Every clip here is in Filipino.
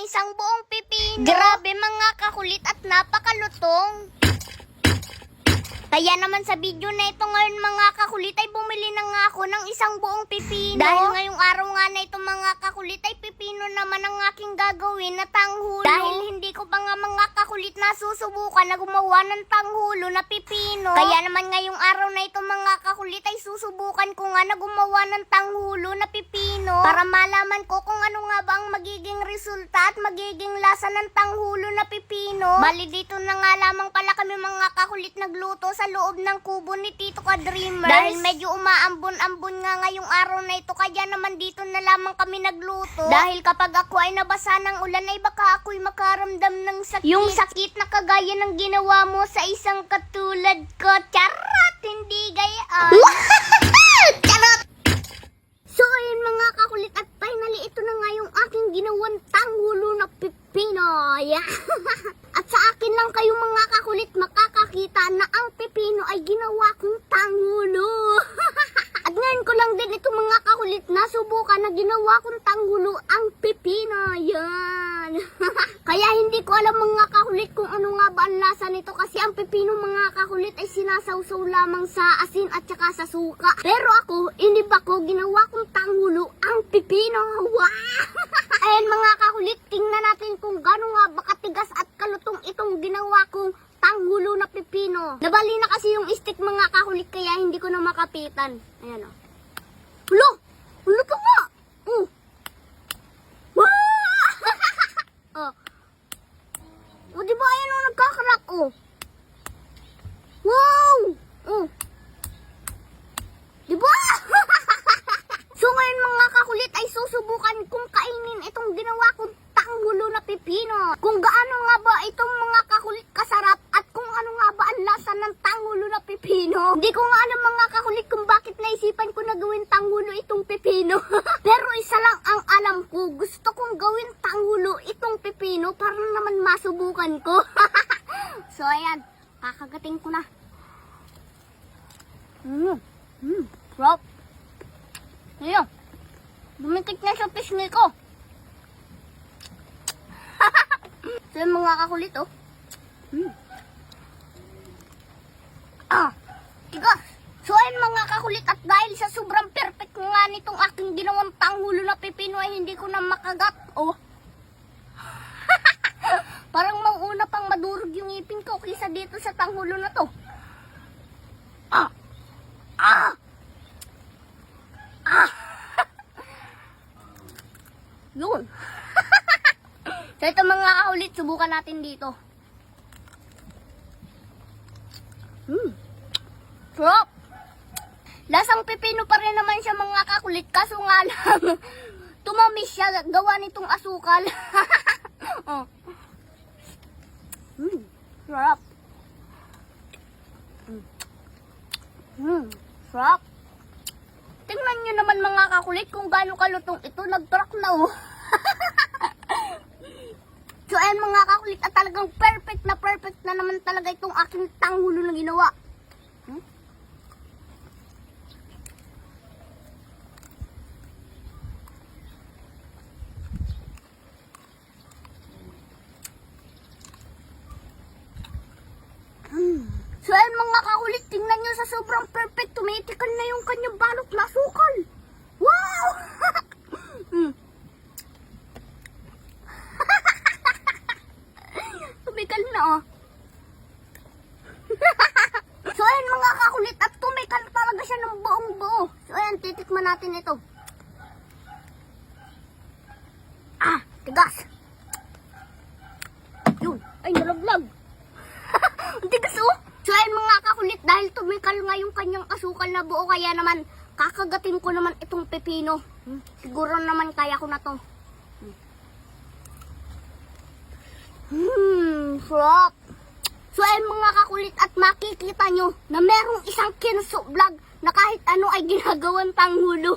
isang buong pipino. Grabe mga kakulit at napakalutong. Kaya naman sa video na ito ngayon mga kakulit ay bumili na nga ako ng isang buong pipino. Dahil ngayong araw nga na ito mga kakulit ay pipino naman ang aking gagawin na tanghulo. Dahil hindi ko pa nga mga kakulit na susubukan na gumawa ng tanghulo na pipino. Kaya naman ngayong araw na ito mga kakulit ay susubukan ko nga na gumawa ng tanghulo na pipino. Para malaman ko kung ano nga ba ang magiging resulta at magiging lasa ng tanghulo na pipino. Bali dito na nga lamang pala kami mga kakulit nagluto sa loob ng kubo ni Tito Ka Dreamers. Dahil medyo umaambon-ambon nga ngayong araw na ito, kaya naman dito na lamang kami nagluto. Dahil kapag ako ay nabasa ng ulan ay baka ako'y makaramdam ng sakit. Yung sakit na kagaya ng ginawa mo sa isang katulad ko. Charot! Hindi gayaan. Charot! So ayun mga kakulit at finally ito na nga yung aking ginawang tanghulo na pipino. Yeah. At sa akin lang kayo mga kakulit makakakita na ang pipino ay ginawa kong tanghulo. At ngayon ko lang din ito mga kakulit nasubukan na ginawa kong tanghulo ang pipino. Yan. Kaya hindi ko alam mga kakulit kung ano nga ba ang lasa nito kasi ang pipino mga kakulit ay sinasawsaw lamang sa asin at saka sa suka. Pero ako, inibak ko, ginawa kong tanghulo ang pipino. Wow! Ayan mga kakulit, tingnan natin kung gano'n nga ba katigas at kalutong itong ginawa kong tanghulo na pipino. Nabali na kasi yung stick mga kakulit kaya hindi ko na makapitan. Ayan o. Hulo! Hulo to nga! Oh. O diba ayan o nagkakarak o. Wow! Diba? So ngayon mga kakulit ay susubukan kong kainin itong ginawa kong tanghulo na pipino. Kung gaano nga ba itong mga kakulit kasarap at kung ano nga ba ang lasa ng tanghulo na pipino. Hindi ko nga alam mga kakulit kung bakit naisipan ko na gawin tanghulo itong pipino. Pero isa lang ang alam ko, gusto kong gawin tanghulo itong pipino para naman masubukan ko. So ayan, kakagating ko na. Sarap. Ayan, dumikit na sa pisngi ko. So yung mga kakulit oh. Tigas. So ayun mga kakulit at dahil sa sobrang perfect nga nitong aking ginawang tanghulo na pipino ay hindi ko na makagat. Oh. Parang mauna pang madurog yung ipin ko kaysa dito sa tanghulo na to. Yun. So ito mga kaulit, subukan natin dito. Sarap. Lasang pipino pa rin naman siya mga kakulit, kaso nga lang tumamis siya gawa nitong asukal. Sarap. Sarap. Tingnan nyo naman mga kakulit kung gaano kalutong ito. Nag-truck na oh. So ayan mga kakulit at talagang perfect na naman talaga itong aking tanghulo na ginawa. So ayan mga kakulit, tingnan nyo sa sobrang perfect, tumitikan na yung kanyang balot na asukal. Wow! Tumikal na oh. So ayan mga kakulit at tumikal talaga siya ng buong buo. So ayan, titikman natin ito. Tigas. Yun, ay nalaglag. Tigas oh. So ayan mga kakulit, dahil tumikal nga yung kanyang asukal na buo, kaya naman kakagatin ko naman itong pepino. Siguro naman kaya ko na to. Sarap. So ayan mga kakulit at makikita nyo na merong isang Kinso Vlog na kahit ano ay ginagawang tanghulo.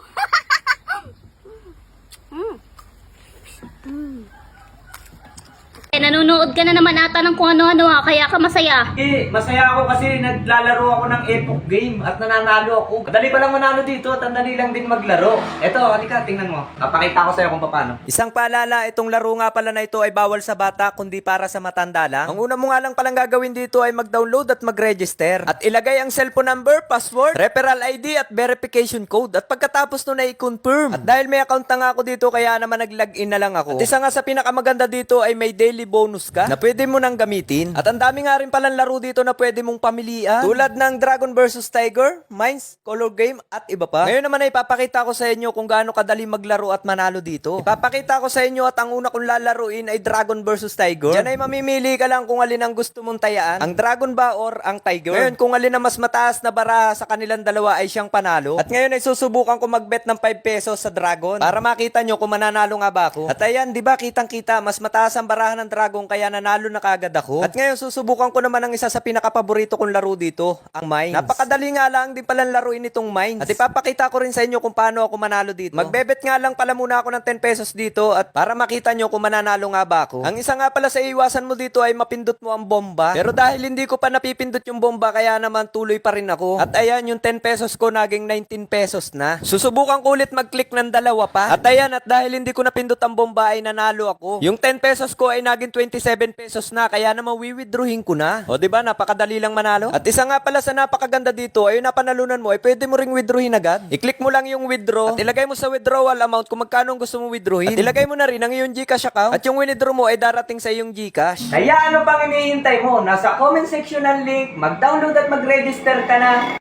nanonood ka na naman ata ng kung ano-ano kaya ka masaya. Masaya ako kasi naglalaro ako ng Epoch game at nananalo ako. Dali pa lang manalo dito at ang dali lang din maglaro. Eto, halika, tingnan mo. Papakita ko sa'yo kung paano. Isang paalala, itong laro nga pala na ito ay bawal sa bata kundi para sa matanda lang. Ang una mo nga lang palang gagawin dito ay mag-download at mag-register. At ilagay ang cellphone number, password, referral ID at verification code. At pagkatapos nun ay i-confirm. At dahil may account na nga ako dito kaya naman nag-login na lang ako. At isa nga sa pinakamaganda dito ay may daily bonus ka na pwede mo nang gamitin. At ang dami nga rin palang laro dito na pwede mong pamilian. Tulad ng Dragon vs Tiger, Mines, Color Game at iba pa. Ngayon naman ay ipapakita ko sa inyo kung gaano kadali maglaro at manalo dito. Ipapakita ko sa inyo at ang una kong lalaruin ay Dragon vs Tiger. Diyan ay mamimili ka lang kung alin ang gusto mong tayaan. Ang Dragon ba or ang Tiger? Ngayon kung alin ang mas mataas na baraha sa kanilang dalawa ay siyang panalo. At ngayon ay susubukan ko magbet ng 5 pesos sa Dragon para makita nyo kung mananalo nga ba ako. At ayan, di ba kitang-kita mas mataas ang baraha ng Dragon kaya nanalo na kagad ako. At ngayon susubukan ko naman ang isa sa pinakapaborito kong laro dito, ang Mines. Napakadali nga lang din palang laruin itong Mines. At ipapakita ko rin sa inyo kung paano ako manalo dito. Magbebet nga lang pala muna ako ng 10 pesos dito at para makita nyo kung mananalo nga ba ako. Ang isa nga pala sa iwasan mo dito ay mapindot mo ang bomba. Pero dahil hindi ko pa napipindot yung bomba kaya naman tuloy pa rin ako. At ayan, yung 10 pesos ko naging 19 pesos na. Susubukan ko ulit mag-click ng dalawa pa. At ayan, at dahil hindi ko napindot ang bomba ay nanalo ako. Yung 10 pesos ko ay naging 27 pesos na kaya naman withdrawin ko na. O diba, napakadali lang manalo. At isa nga pala sa napakaganda dito ay yung napanalunan mo ay pwede mo ring withdrawin agad. I-click mo lang yung withdraw at ilagay mo sa withdrawal amount kung magkano gusto mo withdrawin. At ilagay mo na rin ang iyong GCash account at yung withdraw mo ay darating sa iyong GCash. Kaya ano pang hinihintay mo? Nasa comment section ng link, mag-download at mag-register ka na.